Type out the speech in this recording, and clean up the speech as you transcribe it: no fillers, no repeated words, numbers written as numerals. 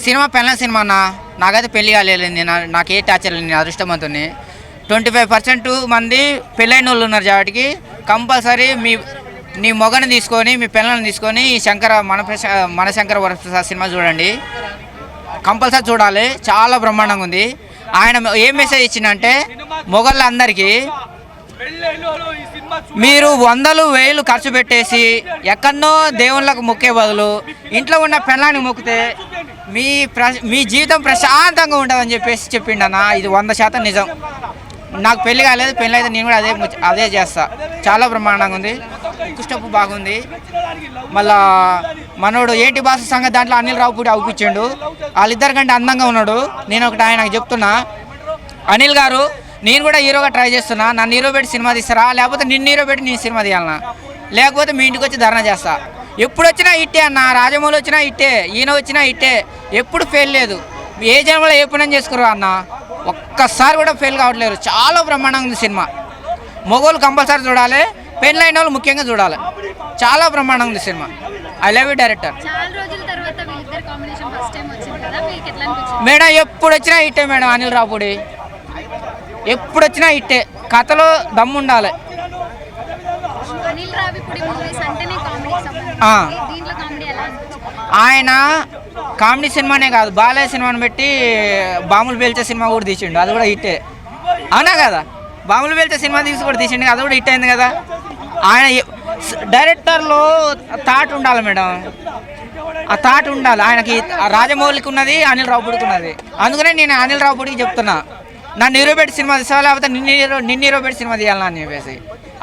Cinema పెళ్ళ cinema అన్న. నాకైతే పెళ్లి కాలేదు, నాకు ఏ టార్చర్ లేదు, నేను అదృష్టవంతుని. 25% మంది పెళ్ళైన వాళ్ళు ఉన్నారు కాబట్టి కంపల్సరీ నీ మొగని తీసుకొని మీ పిల్లల్ని తీసుకొని ఈ మనశంకర వరప్రసాద్ సినిమా చూడండి, కంపల్సరీ చూడాలి. చాలా బ్రహ్మాండంగా ఉంది. ఆయన ఏం మెసేజ్ ఇచ్చిందంటే మొగళ్ళందరికీ మీరు 100,000 ఖర్చు పెట్టేసి ఎక్కడనో దేవుళ్ళకు మొక్కే బదులు ఇంట్లో ఉన్న పెళ్ళాన్ని మొక్కితే మీ జీవితం ప్రశాంతంగా ఉంటుందని చెప్పిండన్న. ఇది 100% నిజం. నాకు పెళ్లి కాలేదు, పెళ్ళి అయితే నేను కూడా అదే చేస్తా. చాలా బ్రహ్మాండంగా ఉంది, కుష్టపు బాగుంది. మళ్ళా మనోడు ఏంటి భాష సంగతి దాంట్లో అనిల్ రావుపూడి అవుపించిండు. వాళ్ళిద్దరి కంటే అందంగా ఉన్నాడు. నేను ఒకటి ఆయనకు చెప్తున్నా, అనిల్ గారు నేను కూడా హీరోగా ట్రై చేస్తున్నా, నన్ను హీరో పెట్టి సినిమా తీస్తారా, లేకపోతే నిన్ను హీరో పెట్టి నేను సినిమా తీయాలన్నా, లేకపోతే మీ ఇంటికి వచ్చి ధర్నా చేస్తా. ఎప్పుడు వచ్చినా ఇట్టే అన్న, రాజమౌళి వచ్చినా ఇట్టే, ఈయన వచ్చినా ఇట్టే, ఎప్పుడు ఫెయిల్ లేదు. ఏ జన్మలో ఏ పని చేసుకురా అన్న, ఒక్కసారి కూడా ఫెయిల్ కావట్లేదు. చాలా బ్రహ్మాండంగా ఉంది సినిమా. మొగోళ్ళు కంపల్సరీ చూడాలి, పెళ్ళైన వాళ్ళు ముఖ్యంగా చూడాలి. చాలా బ్రహ్మాండంగా ఉంది cinema. I love you director. Madam ఎప్పుడు వచ్చినా ఇట్టే మేడం, అనిల్ రావుపూడి ఎప్పుడు వచ్చినా ఇట్టే. కథలో దమ్ము ఉండాలి. ఆయన కామెడీ సినిమానే కాదు, బాలయ్య సినిమాని పెట్టి బాములు పేల్చే సినిమా కూడా తీసిండు, అది కూడా హిట్టే. అవునా కదా, బాములు పేల్చే సినిమా కూడా తీసిండు, అది కూడా హిట్ అయింది కదా. ఆయన డైరెక్టర్లో థాట్ ఉండాలి మేడం, ఆ థాట్ ఉండాలి. ఆయనకి రాజమౌళికి ఉన్నది, అనిల్ రావుపూడికి ఉన్నది. అందుకనే నేను అనిల్ రావుపూడికి చెప్తున్నా, నన్ను హీరో పెట్టి సినిమా తీసావా, లేకపోతే నిన్ను హీరో పెట్టి సినిమా తీయాలని చెప్పేసి.